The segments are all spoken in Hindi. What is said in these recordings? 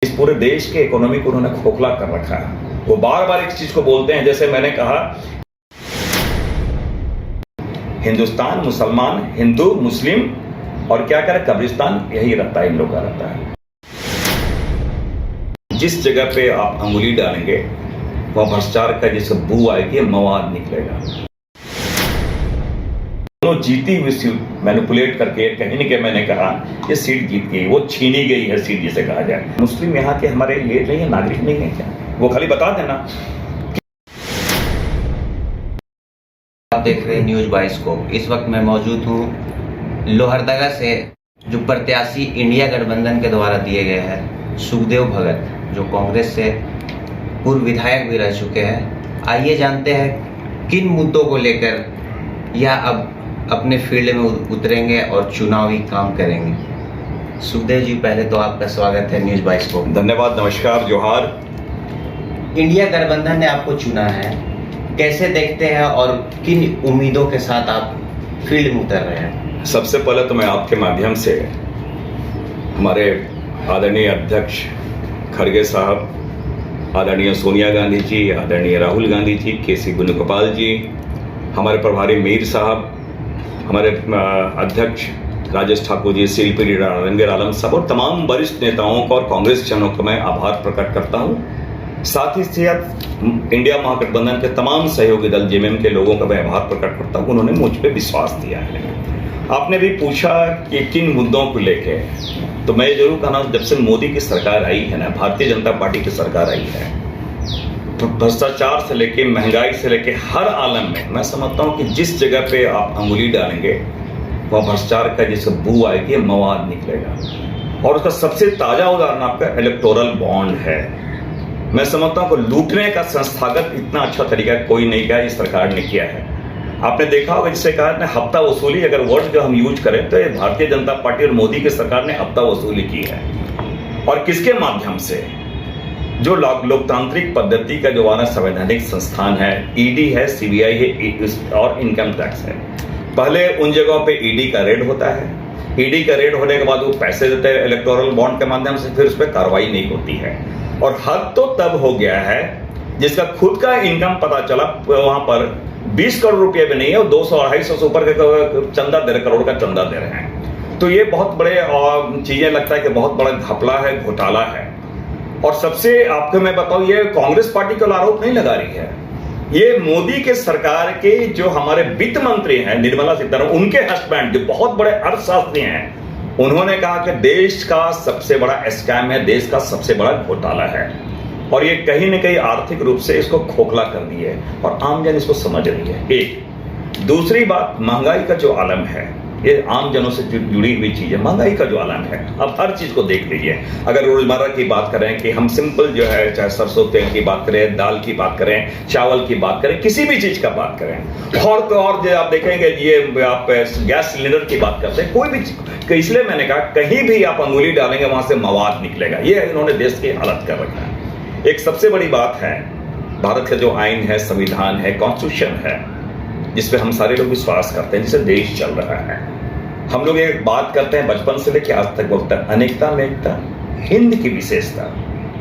इस पूरे देश के इकोनॉमी को उन्होंने खोखला कर रखा है। वो बार बार एक चीज को बोलते हैं, जैसे मैंने कहा, हिंदुस्तान, मुसलमान, हिंदू, मुस्लिम और क्या करे कब्रिस्तान, यही रहता है इन लोगों का रहता है। जिस जगह पे आप अंगुली डालेंगे वह भ्रष्टाचार का जिससे बू आएगी, मवाद निकलेगा। दोनों जीती हुई सीट मैनिपुलेट करके कहीं न कहीं मैंने कहा ये सीट जीत गई, वो छीनी गई है सीट जिसे कहा जाए। मुस्लिम यहाँ के हमारे ये नहीं है, नागरिक नहीं है क्या? वो खाली बता देना। आप देख रहे हैं न्यूज 22 को। इस वक्त मैं मौजूद हूँ लोहरदगा से, जो प्रत्याशी इंडिया गठबंधन के द्वारा दिए गए हैं, सुखदेव भगत, जो कांग्रेस से पूर्व विधायक भी रह चुके हैं। आइए जानते हैं किन मुद्दों को लेकर या अब अपने फील्ड में उतरेंगे और चुनावी काम करेंगे। सुखदेव जी, पहले तो आपका स्वागत है न्यूज 22 को। धन्यवाद, नमस्कार, जोहार। इंडिया गठबंधन ने आपको चुना है, कैसे देखते हैं और किन उम्मीदों के साथ आप फील्ड में उतर रहे हैं? सबसे पहले तो मैं आपके माध्यम से हमारे आदरणीय अध्यक्ष खड़गे साहब, आदरणीय सोनिया गांधी जी, आदरणीय राहुल गांधी जी, केसी वेणुगोपाल जी, हमारे प्रभारी मीर साहब, हमारे अध्यक्ष राजेश ठाकुर जी, शिल्पी रणवीर आलम साहब और तमाम वरिष्ठ नेताओं का और कांग्रेस जनों का मैं आभार प्रकट करता हूं। साथ ही साथ इंडिया महागठबंधन के तमाम सहयोगी दल जेएमएम के लोगों का मैं आभार प्रकट करता हूं, उन्होंने मुझ पर विश्वास दिया है। आपने भी पूछा कि किन मुद्दों को लेके, तो मैं जरूर कहना, जब से मोदी की सरकार आई है ना, भारतीय जनता पार्टी की सरकार आई है, तो भ्रष्टाचार से लेके, महंगाई से लेके हर आलम में मैं समझता हूं कि जिस जगह पे आप अंगुली डालेंगे वह भ्रष्टाचार का जिससे बू आएगी, मवाद निकलेगा। और उसका सबसे ताजा उदाहरण आपका इलेक्टोरल बॉन्ड है। मैं समझता हूं कि लूटने का संस्थागत इतना अच्छा तरीका कोई नहीं किया, इस सरकार ने किया है। आपने देखा होगा, जिससे कहा ना हफ्ता वसूली, अगर वर्ड जो हम यूज करें तो ये भारतीय जनता पार्टी और मोदी की सरकार ने हफ्ता वसूली की है। और किसके माध्यम से? जो लोकतांत्रिक पद्धति का जो हमारा संवैधानिक संस्थान है, ईडी है, सीबीआई है और इनकम टैक्स है। पहले उन जगहों पे ईडी का रेड होता है, ईडी का रेड होने के बाद वो पैसे देते हैं इलेक्टोरल बॉन्ड के माध्यम से, फिर उस पर कार्रवाई नहीं होती है। और हद तो तब हो गया है जिसका खुद का इनकम पता चला, वहां पर 20 करोड़ रुपए भी नहीं है, 200-250 से ऊपर का चंदा दे रहे, करोड़ का चंदा दे रहे हैं। तो ये बहुत बड़े चीजें लगता है कि बहुत बड़ा घपला है, घोटाला है। और सबसे आपको मैं बताऊं, ये कांग्रेस पार्टी को आरोप नहीं लगा रही है, ये मोदी के सरकार के जो हमारे वित्त मंत्री हैं निर्मला सीतारमण, उनके हस्बैंड जो बहुत बड़े अर्थशास्त्री हैं, उन्होंने कहा कि देश का सबसे बड़ा स्कैम है, देश का सबसे बड़ा घोटाला है। और ये कहीं न कहीं आर्थिक रूप से इसको खोखला कर दिए है और आमजन इसको समझ रही है। एक दूसरी बात, महंगाई का जो आलम है, ये आम जनों से जुड़ी हुई चीज है। महंगाई का जो आलम है, अब हर चीज को देख लीजिए। अगर रोजमर्रा की बात करें कि हम सिंपल जो है, चाहे सरसों तेल की बात करें, दाल की बात करें, चावल की बात करें, किसी भी चीज का बात करें, और तो और जो आप देखेंगे, ये आप गैस सिलेंडर की बात करते हैं, कोई भी चीज, इसलिए मैंने कहा कहीं भी आप अंगुली डालेंगे वहां से मवाद निकलेगा। ये इन्होंने देश की हालत कर रखा है। एक सबसे बड़ी बात है, भारत का जो आइन है, संविधान है, कॉन्स्टिट्यूशन है, जिसपे हम सारे लोग विश्वास करते हैं, जिससे देश चल रहा है। हम लोग एक बात करते हैं बचपन से लेकर आज तक, बोलते हैं अनेकता में एकता, हिंद की विशेषता।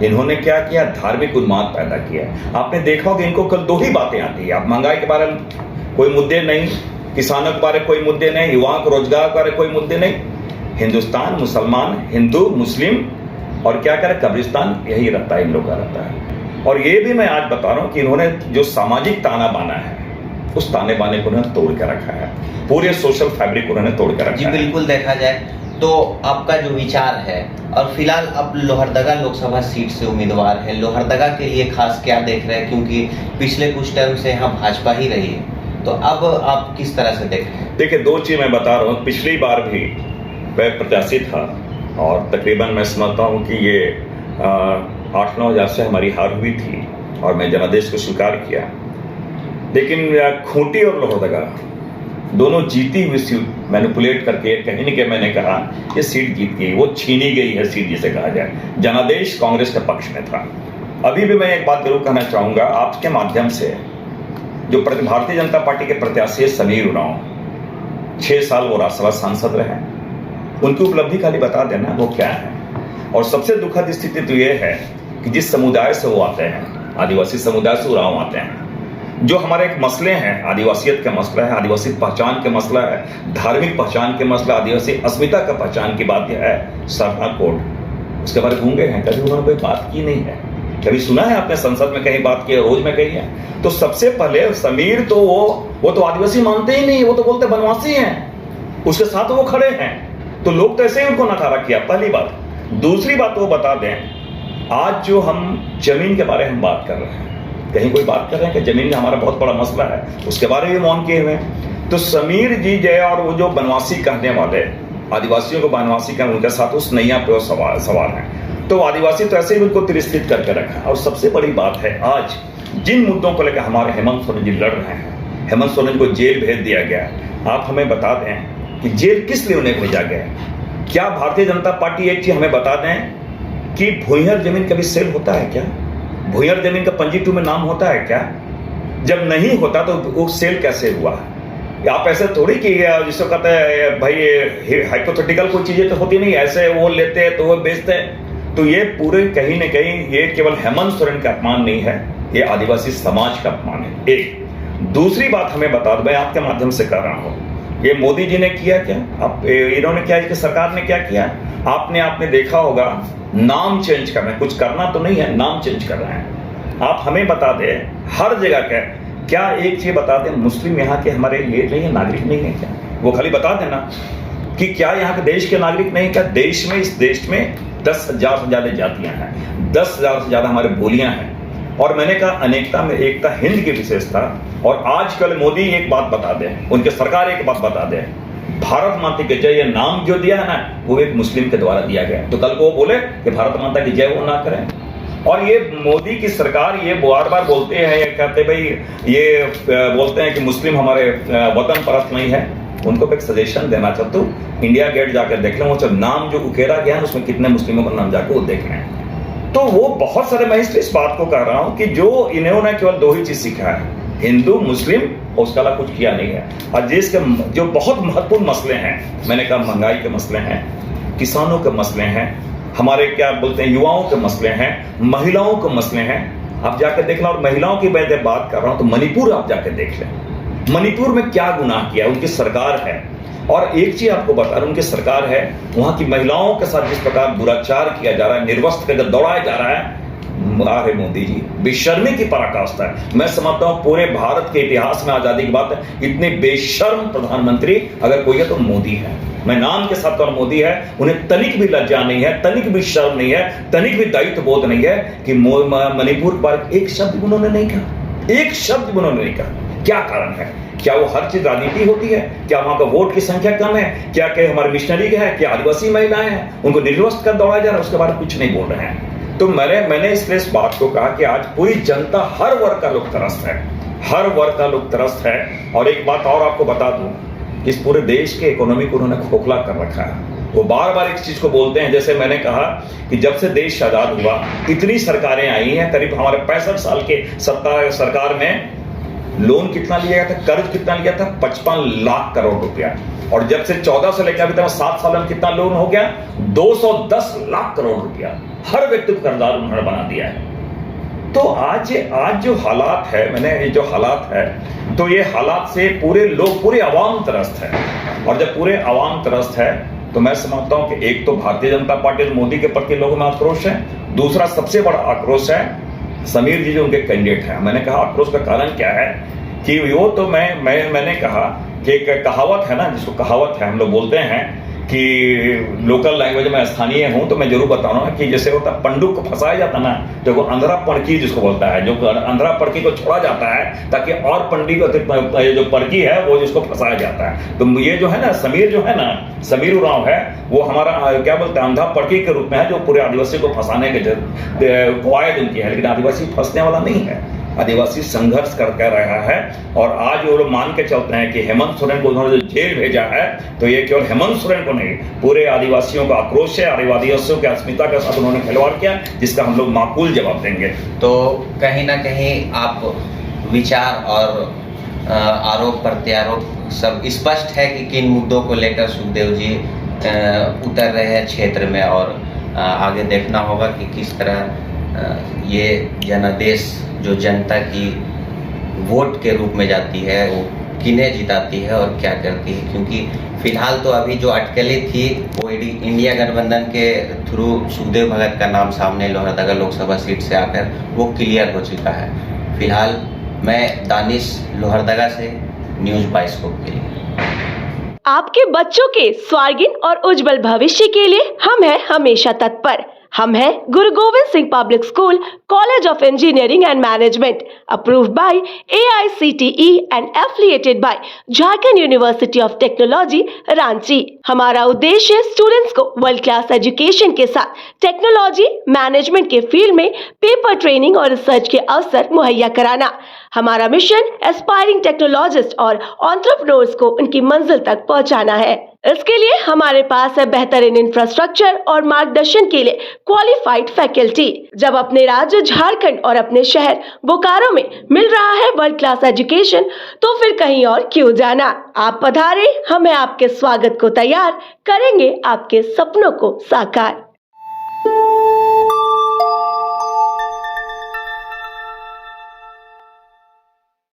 इन्होंने क्या किया? धार्मिक उन्माद पैदा किया। आपने देखा होगा, इनको कल दो ही बातें आती है। आप महंगाई के बारे में कोई मुद्दे नहीं, किसानों के बारे में कोई मुद्दे नहीं, युवाओं को रोजगार के बारे में कोई मुद्दे नहीं। हिंदुस्तान, मुसलमान, हिंदू, मुस्लिम और क्या करे कब्रिस्तान, यही रहता है इन लोगों का रहता है। और ये भी मैं आज बता रहा हूं कि इन्होंने जो सामाजिक ताना बाना है, उस ताने बाने को उन्होंने तोड़ कर रखा है, पूरे सोशल फैब्रिक उन्होंने तोड़ कर रखा है। जी बिल्कुल, देखा जाए तो आपका जो विचार है, और फिलहाल अब लोहरदगा लोकसभा सीट से उम्मीदवार है, लोहरदगा के लिए खास क्या देख रहे हैं? क्योंकि पिछले कुछ टाइम से यहाँ भाजपा ही रही है, तो अब आप किस तरह से देख रहे हैं? देखिए, दो चीज मैं बता रहा हूँ। पिछली बार भी मैं प्रत्याशी था और तकरीबन मैं समझता हूँ कि ये 8-9 हजार से हमारी हार हुई थी और मैं जनादेश को स्वीकार किया। लेकिन खूंटी और लोहरदगा दोनों जीती हुई सीट मैनिपुलेट करके कहीं न कहीं मैंने कहा ये सीट जीत गई, वो छीनी गई है सीट जिसे कहा जाए। जनादेश कांग्रेस के पक्ष में था। अभी भी मैं एक बात जरूर कहना चाहूंगा आपके माध्यम से, जो भारतीय जनता पार्टी के प्रत्याशी समीर उरांव, 6 साल वो राज्यसभा सांसद रहे, उनकी उपलब्धि खाली बता देना वो क्या है। और सबसे दुखद स्थिति तो ये है कि जिस समुदाय से वो आते हैं, आदिवासी समुदाय से उराव आते हैं, जो हमारे एक मसले हैं, आदिवासियत का मसला है, आदिवासी पहचान के मसला है, धार्मिक पहचान के मसला, आदिवासी अस्मिता का पहचान की बात यह है, सरकार कोड उसके बारे में गूंगे हैं, कभी उन्होंने कोई बात की नहीं है, कभी सुना है आपने संसद में कहीं बात की है, रोज में कही है? तो सबसे पहले समीर तो वो तो आदिवासी मानते ही नहीं, वो तो बोलते बनवासी हैं, उसके साथ वो खड़े हैं, तो लोग तो ऐसे ही उनको नकारा किया, पहली बात। दूसरी बात वो बता दें, आज जो हम जमीन के बारे में बात कर रहे हैं, कहीं कोई बात कर रहे हैं कि जमीन का हमारा बहुत बड़ा मसला है, उसके बारे में मौन किए हुए हैं। तो समीर जी जय और वो जो बनवासी कहने वाले, आदिवासियों को बनवासी कहने, उनके साथ उस नैया पे सवार हैं, तो आदिवासी तो ऐसे ही उनको तिरस्कृत करके रखा है। और सबसे बड़ी बात है, आज जिन मुद्दों को लेकर हमारे हेमंत सोरेन जी लड़ रहे हैं, हेमंत सोरेन को जेल भेज दिया गया है, आप हमें बता दें कि जेल किस लिए उन्हें भेजा गया है? क्या भारतीय जनता पार्टी एक चीज हमें बता दें कि भूंइहर जमीन कभी सेल होता है क्या? भूंइहर जमीन का पंजी 2 में नाम होता है क्या? जब नहीं होता तो वो सेल कैसे हुआ? आप ऐसे थोड़ी कि जिसको कहते हैं भाई हाइपोथेटिकल कोई चीजें तो होती नहीं, ऐसे वो लेते हैं तो वो बेचते हैं। तो ये पूरे कहीं ना कहीं ये केवल हेमंत सोरेन का अपमान नहीं है, ये आदिवासी समाज का अपमान है। एक दूसरी बात हमें बता दो, मैं आपके माध्यम से कर रहा हूँ, ये मोदी जी ने किया क्या? आप इन्होंने क्या, इसकी सरकार ने क्या किया? आपने देखा होगा, नाम चेंज कर रहे हैं, कुछ करना तो नहीं है, नाम चेंज कर रहे हैं। आप हमें बता दें, हर जगह का क्या एक चीज बता दें, मुस्लिम यहाँ के हमारे ये नहीं है, नागरिक नहीं है क्या? वो खाली बता देना कि क्या यहाँ के देश के नागरिक नहीं? क्या देश में, इस देश में 10,000 से ज्यादा जातियां हैं, 10,000 से ज्यादा हमारे बोलियां हैं, और मैंने कहा अनेकता में एकता, हिंद की विशेषता। और आजकल मोदी एक बात बता दें, उनकी सरकार एक बात बता दें, भारत माता की जय, ये नाम जो दिया है ना, वो एक मुस्लिम के द्वारा दिया गया, तो कल को वो बोले कि भारत माता की जय वो ना करें। और ये मोदी की सरकार ये बार बार बोलते हैं, ये कहते भाई, ये बोलते हैं कि मुस्लिम हमारे वतन परस्त नहीं है। उनको एक सजेशन देना चाहता हूँ, इंडिया गेट जाकर देख लें, वो जब नाम जो उकेरा गया है उसमें कितने मुस्लिमों का नाम जाकर वो देख लें। तो वो बहुत सारे, मैं इस बात को कह रहा हूँ कि जो इन्होंने केवल 2 ही चीज सीखा है, हिंदू मुस्लिम, और उसका अलावा कुछ किया नहीं है। और देश के जो बहुत महत्वपूर्ण मसले हैं, मैंने कहा महंगाई के मसले हैं, किसानों के मसले हैं, हमारे क्या बोलते हैं युवाओं के मसले हैं, महिलाओं के मसले हैं, आप जाकर देख लें। और महिलाओं की मैं बात कर रहा हूं तो मणिपुर आप जाकर देख लें, मणिपुर में क्या गुनाह किया, उनकी सरकार है। और एक चीज आपको बता रहा हूं, उनकी सरकार है, वहां की महिलाओं के साथ जिस प्रकार दुराचार किया जा रहा है, निर्वस्त्र कर दौड़ाया जा रहा है, अरे मोदी जी, बेशर्मी की पराकाष्ठा है। मैं समझता हूं पूरे भारत के इतिहास में आजादी की बात है, इतने बेशर्म प्रधानमंत्री अगर कोई है तो मोदी है। मैं नाम के साथ और मोदी है, उन्हें तनिक भी लज्जा नहीं है, तनिक भी शर्म नहीं है, तनिक भी दायित्व बोध नहीं है कि मणिपुर पर एक शब्द उन्होंने नहीं कहा, एक शब्द उन्होंने नहीं कहा। क्या कारण है? क्या वो हर चीज राजनीति होती है? क्या वहां का वोट की संख्या कम है? क्या हमारे मिशनरी है? क्या आदिवासी महिलाएं हैं, उनको निर्वस्त्र कर दौड़ाया जा रहा है, उसके बारे में कुछ नहीं बोल रहे हैं। तो मैंने इसलिए इस बात को कहा कि आज पूरी जनता, हर वर्ग का लोग त्रस्त है, हर वर्ग का लोग त्रस्त है। और एक बात और आपको बता दूं, इस पूरे देश के इकोनॉमी को उन्होंने खोखला कर रखा है। वो बार बार एक चीज को बोलते हैं, जैसे मैंने कहा कि जब से देश आजाद हुआ इतनी सरकारें आई हैं, करीब हमारे 65 साल के सरकार में लोन कितना लिया गया था, कर्ज कितना लिया था? 55 लाख करोड़ रुपया। और जब से 14 से लेकर अभी तक 7 साल में कितना लोन हो गया? 210 लाख करोड़ रुपया। हर व्यक्ति को कर्जदार उन्होंने बना दिया है। तो आज जो हालात है, मैंने ये जो हालात है, तो ये हालात से पूरे लोग, पूरे अवाम त्रस्त है। और जब पूरे अवाम त्रस्त है तो मैं समझता हूं कि एक तो भारतीय जनता पार्टी मोदी के प्रति लोगों में आक्रोश है, दूसरा सबसे बड़ा आक्रोश है समीर जी जो उनके कैंडिडेट हैं। मैंने कहा आक्रोश का कारण क्या है कि वो तो मैंने कहा कि एक कहावत है ना, जिसको कहावत है हम लोग बोलते हैं कि लोकल लैंग्वेज में स्थानीय हूं तो मैं जरूर बता रहा हूं कि जैसे होता पंडुक को फंसाया जाता ना, तो वो अंधरा पड़की जिसको बोलता है, जो अंधरा पड़की को छोड़ा जाता है ताकि और पंडी को जो पड़की है वो जिसको फंसाया जाता है। तो ये जो है ना समीर, जो है ना समीर उरांव है, वो हमारा क्या बोलते हैं अंधा पड़की के रूप में है, जो पूरे आदिवासी को फंसाने के कवायद उनकी है। लेकिन आदिवासी फंसने वाला नहीं है, आदिवासी संघर्ष करके रहा है। और आज वो लोग मान के चलते हैं कि हेमंत सोरेन को उन्होंने जो जेल भेजा है, तो ये केवल हेमंत सोरेन को नहीं, पूरे आदिवासियों का आक्रोश है, आदिवासियों की अस्मिता के साथ उन्होंने खिलवाड़ किया, जिसका हम लोग माकूल जवाब देंगे। तो कहीं ना कहीं आप विचार और आरोप प्रत्यारोप सब स्पष्ट है कि किन मुद्दों को लेकर सुखदेव जी उतर रहे हैं क्षेत्र में और आगे देखना होगा कि किस तरह ये जनादेश जो जनता की वोट के रूप में जाती है वो किन्हें जिताती है और क्या करती है, क्योंकि फिलहाल तो अभी जो अटकलें थी वो इंडिया गठबंधन के थ्रू सुखदेव भगत का नाम सामने लोहरदगा लोकसभा सीट से आकर वो क्लियर हो चुका है। फिलहाल मैं दानिश लोहरदगा से न्यूज़ 22 के लिए। आपके बच्चों के स्वार्गिन और उज्जवल भविष्य के लिए हम हैं हमेशा तत्पर। हम हैं Guru Gobind Singh public school, college of engineering and management, approved by AICTE and affiliated by Jharkhand university of technology Ranchi. हमारा उद्देश्य स्टूडेंट्स को वर्ल्ड क्लास एजुकेशन के साथ टेक्नोलॉजी मैनेजमेंट के फील्ड में पेपर ट्रेनिंग और रिसर्च के अवसर मुहैया कराना। हमारा मिशन एस्पायरिंग टेक्नोलॉजिस्ट और एंटरप्रेन्योर्स को उनकी मंजिल तक पहुंचाना है। इसके लिए हमारे पास है बेहतरीन इंफ्रास्ट्रक्चर और मार्गदर्शन के लिए क्वालिफाइड फैकल्टी। जब अपने राज्य झारखंड और अपने शहर बोकारो में मिल रहा है वर्ल्ड क्लास एजुकेशन, तो फिर कहीं और क्यों जाना। आप पधारे, हमें आपके स्वागत को तैयार करेंगे, आपके सपनों को साकार।